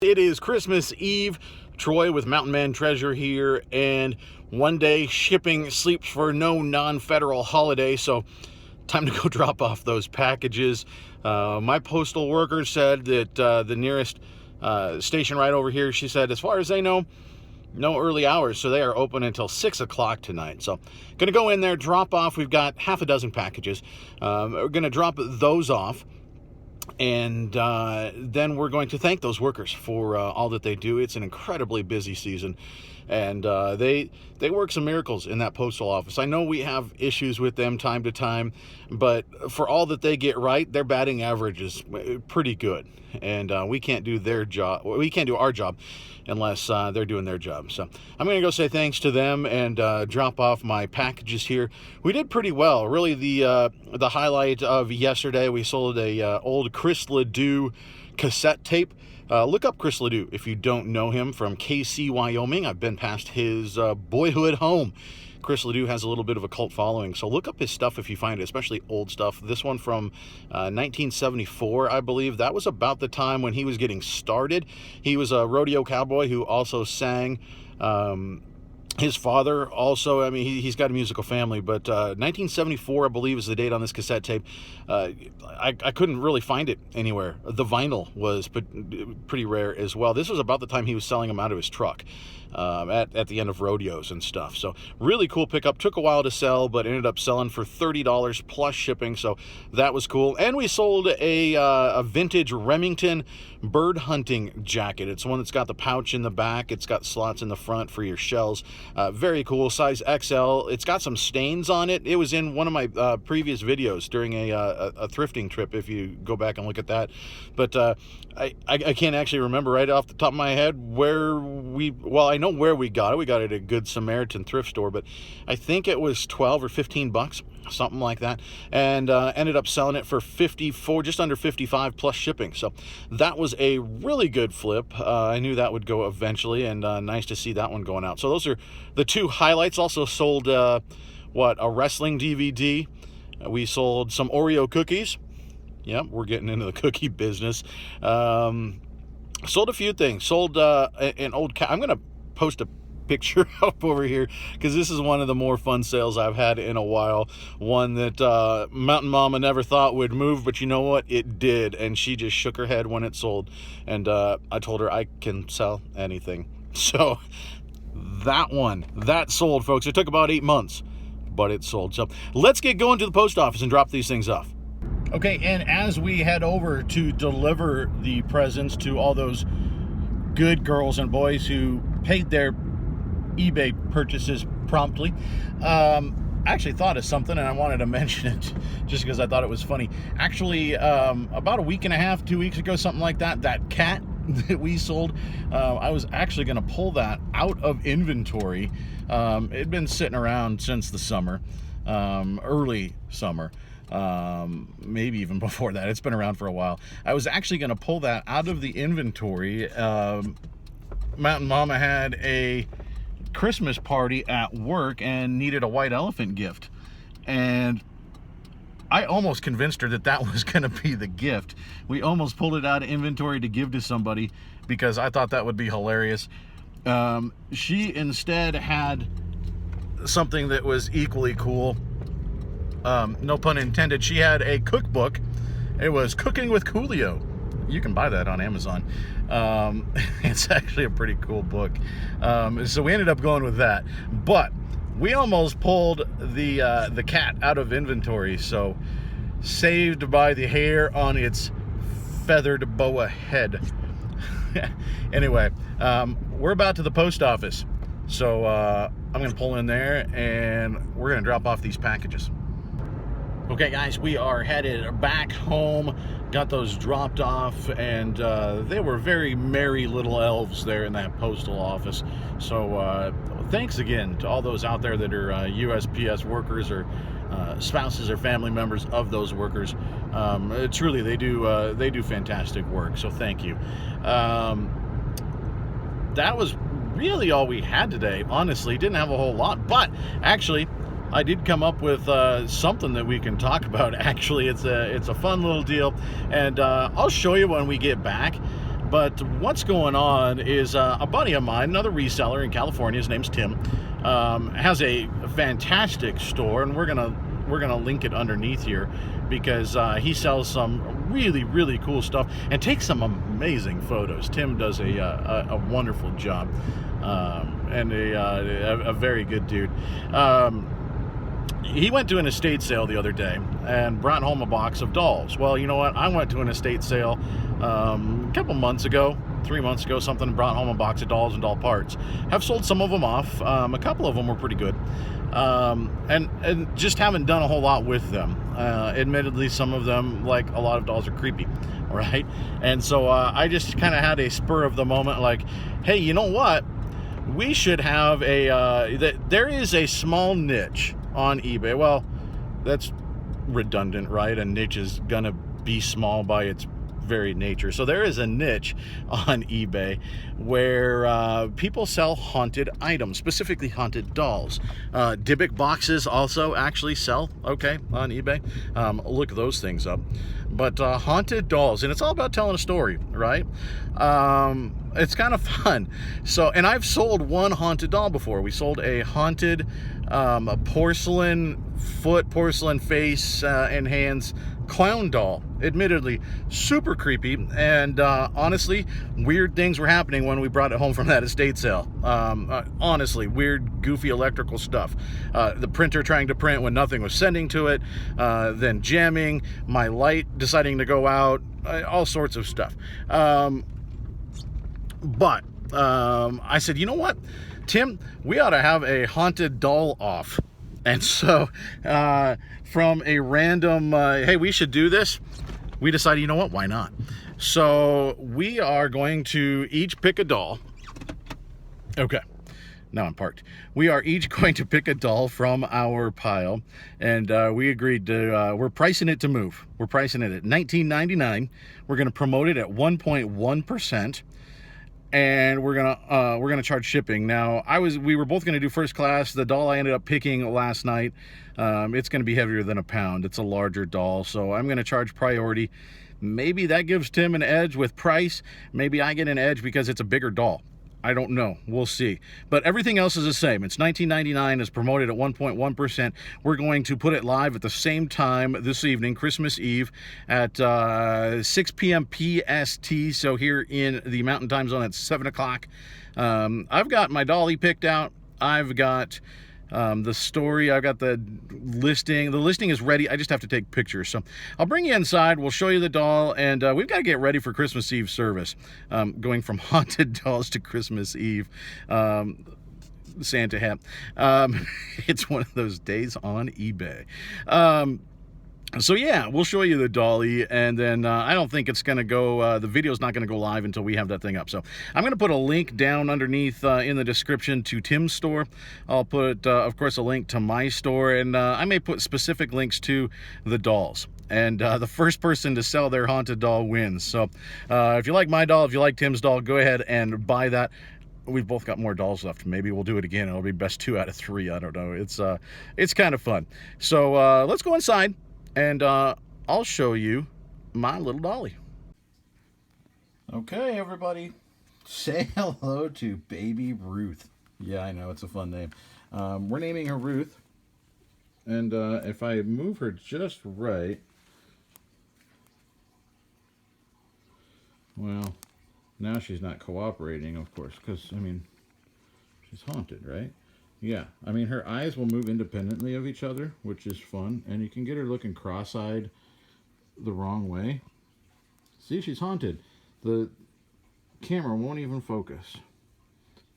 It is Christmas Eve. Troy with Mountain Man Treasure here, and one day shipping sleeps for no non-federal holiday, so time to go drop off those packages. My postal worker said that the nearest station right over here, she said, as far as they know, no early hours, so they are open until 6 o'clock tonight. So gonna go in there, drop off. We've got half a dozen packages. We're gonna drop those off. And then we're going to thank those workers for all that they do. It's an incredibly busy season, and they work some miracles in that postal office. I know we have issues with them time to time, but for all that they get right, their batting average is pretty good, and we can't do their job. We can't do our job unless they're doing their job. So I'm going to go say thanks to them and drop off my packages here. We did pretty well. Really, the highlight of yesterday, we sold a old Chris Ledoux cassette tape. Look up Chris Ledoux if you don't know him, from KC, Wyoming. I've been past his boyhood home. Chris Ledoux has a little bit of a cult following, so look up his stuff if you find it, especially old stuff. This one from 1974, I believe. That was about the time when he was getting started. He was a rodeo cowboy who also sang. His father also, I mean, he's got a musical family, but 1974, I believe, is the date on this cassette tape. I couldn't really find it anywhere. The vinyl was pretty rare as well. This was about the time he was selling them out of his truck at the end of rodeos and stuff. So really cool pickup. Took a while to sell, but ended up selling for $30 plus shipping. So that was cool. And we sold a vintage Remington bird hunting jacket. It's one that's got the pouch in the back. It's got slots in the front for your shells. Very cool, size XL. It's got some stains on it. It was in one of my previous videos during a thrifting trip, if you go back and look at that. But I can't actually remember right off the top of my head well, I know where we got it. We got it at a Good Samaritan thrift store, but I think it was 12 or 15 bucks, something like that, and ended up selling it for 54, just under 55 plus shipping. So that was a really good flip. I knew that would go eventually, and nice to see that one going out. So those are the two highlights. Also sold a wrestling DVD. We sold some Oreo cookies. Yep, we're getting into the cookie business. Sold a few things. Sold an old cat. I'm gonna post a picture up over here because this is one of the more fun sales I've had in a while. One that Mountain Mama never thought would move, but you know what? It did, and she just shook her head when it sold. And I told her I can sell anything. So that sold, folks. It took about 8 months, but it sold. So let's get going to the post office and drop these things off. Okay, and as we head over to deliver the presents to all those good girls and boys who paid their eBay purchases promptly, I actually thought of something, and I wanted to mention it just because I thought it was funny. Actually, about a week and a half, 2 weeks ago, something like that, that cat that we sold, I was actually going to pull that out of inventory. It had been sitting around since the summer, early summer. Maybe even before that. It's been around for a while. I was actually going to pull that out of the inventory. Mountain Mama had a Christmas party at work and needed a white elephant gift, and I almost convinced her that that was going to be the gift. We almost pulled it out of inventory to give to somebody because I thought that would be hilarious. She instead had something that was equally cool. No pun intended. She had a cookbook. It was Cooking with Coolio. You can buy that on Amazon. It's actually a pretty cool book. So we ended up going with that. But we almost pulled the cat out of inventory. So saved by the hair on its feathered boa head. Anyway, we're about to the post office. So I'm going to pull in there and we're going to drop off these packages. Okay, guys, we are headed back home. Got those dropped off, and they were very merry little elves there in that postal office. So thanks again to all those out there that are USPS workers or spouses or family members of those workers. Truly, they do fantastic work. So thank you. That was really all we had today. Honestly, didn't have a whole lot, but actually, I did come up with something that we can talk about. Actually, it's a fun little deal, and I'll show you when we get back. But what's going on is a buddy of mine, another reseller in California, his name's Tim, has a fantastic store, and we're gonna link it underneath here because he sells some really cool stuff and takes some amazing photos. Tim does a wonderful job, and a very good dude. He went to an estate sale the other day and brought home a box of dolls. Well, you know what? I went to an estate sale a couple months ago, 3 months ago, something, and brought home a box of dolls and doll parts. Have sold some of them off. A couple of them were pretty good. And just haven't done a whole lot with them. Admittedly, some of them, like a lot of dolls, are creepy, right? And so I just kind of had a spur of the moment, like, hey, you know what? We should have there is a small niche on eBay. Well, that's redundant, right? A niche is gonna be small by its very nature. So there is a niche on eBay where people sell haunted items, specifically haunted dolls. Dybbuk boxes also actually sell okay on eBay. Look those things up. But haunted dolls, and it's all about telling a story, right? It's kind of fun. So, and I've sold one haunted doll before. We sold a haunted a porcelain foot, porcelain face and hands clown doll. Admittedly, super creepy, and honestly, weird things were happening when we brought it home from that estate sale. Honestly, weird, goofy electrical stuff. The printer trying to print when nothing was sending to it, then jamming, my light deciding to go out, all sorts of stuff. But I said, you know what, Tim, we ought to have a haunted doll off. And so from a random, hey, we should do this, we decided, you know what, why not? So we are going to each pick a doll. Okay, now I'm parked. We are each going to pick a doll from our pile, and we agreed to, we're pricing it to move. We're pricing it at $19.99. We're going to promote it at 1.1%. And we're gonna charge shipping. Now, we were both gonna do first class. The doll I ended up picking last night, it's gonna be heavier than a pound. It's a larger doll, so I'm gonna charge priority. Maybe that gives Tim an edge with price. Maybe I get an edge because it's a bigger doll. I don't know. We'll see. But everything else is the same. It's $19.99. It's promoted at 1.1%. We're going to put it live at the same time this evening, Christmas Eve, at 6 p.m. PST. So here in the Mountain Time Zone at 7 o'clock. I've got my dolly picked out. I've got the story. I've got the listing. The listing is ready. I just have to take pictures. So I'll bring you inside. We'll show you the doll, and we've got to get ready for Christmas Eve service. Going from haunted dolls to Christmas Eve. Santa hat. It's one of those days on eBay. So yeah, we'll show you the dolly, and then I don't think it's going to go, the video's not going to go live until we have that thing up. So I'm going to put a link down underneath in the description to Tim's store. I'll put, of course, a link to my store, and I may put specific links to the dolls. And the first person to sell their haunted doll wins. So if you like my doll, if you like Tim's doll, go ahead and buy that. We've both got more dolls left. Maybe we'll do it again. It'll be best 2 out of 3. I don't know. It's kind of fun. So let's go inside. And I'll show you my little dolly. Okay, everybody, say hello to baby Ruth. Yeah, I know, it's a fun name. We're naming her Ruth. And if I move her just right, well, now she's not cooperating, of course, because, I mean, she's haunted, right? Yeah, I mean, her eyes will move independently of each other, which is fun. And you can get her looking cross-eyed the wrong way. See, she's haunted. The camera won't even focus.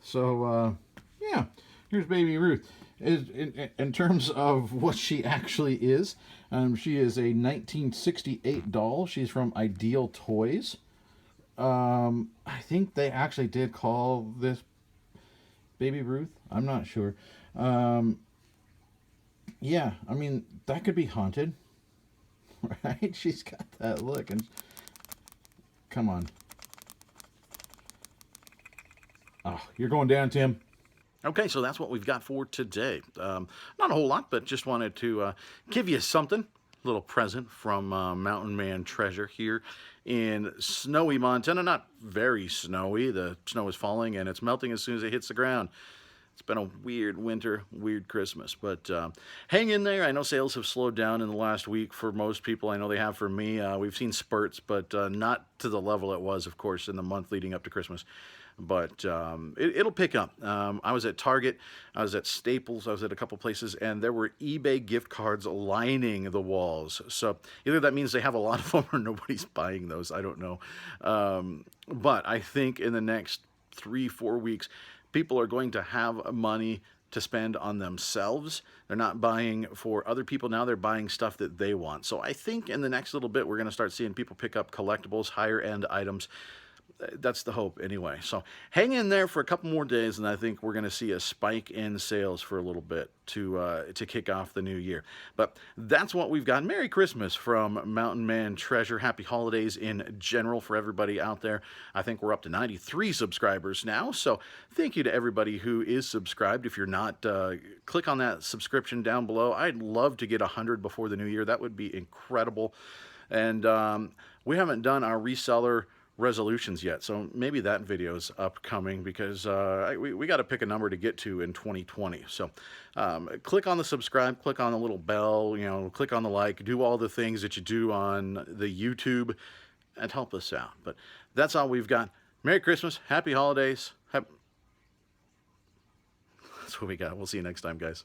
So, yeah, here's baby Ruth. In terms of what she actually is, she is a 1968 doll. She's from Ideal Toys. I think they actually did call this baby Ruth. I'm not sure. Yeah, I mean, that could be haunted, right? She's got that look, and come on. Oh, you're going down, Tim. Okay, so that's what we've got for today. Not a whole lot, but just wanted to give you something. little present from Mountain Man Treasure here in snowy Montana. Not very snowy. The snow is falling and it's melting as soon as it hits the ground. It's been a weird winter, weird Christmas, but hang in there. I know sales have slowed down in the last week for most people. I know they have for me. We've seen spurts, but not to the level it was, of course, in the month leading up to Christmas. But it'll pick up. I was at Target, I was at Staples, I was at a couple places, and there were eBay gift cards lining the walls. So either that means they have a lot of them or nobody's buying those. I don't know. But I think in the next 3-4 weeks, people are going to have money to spend on themselves. They're not buying for other people now, they're buying stuff that they want. So I think in the next little bit, we're gonna start seeing people pick up collectibles, higher end items. That's the hope anyway. So hang in there for a couple more days, and I think we're going to see a spike in sales for a little bit to kick off the new year. But that's what we've got. Merry Christmas from Mountain Man Treasure. Happy holidays in general for everybody out there. I think we're up to 93 subscribers now, so thank you to everybody who is subscribed. If you're not, click on that subscription down below. I'd love to get 100 before the new year. That would be incredible. And we haven't done our reseller resolutions yet, so maybe that video's upcoming, because we got to pick a number to get to in 2020. So click on the subscribe, click on the little bell, click on the like, do all the things that you do on the YouTube and help us out. But that's all we've got. Merry Christmas, happy holidays. That's what we got. We'll see you next time, guys.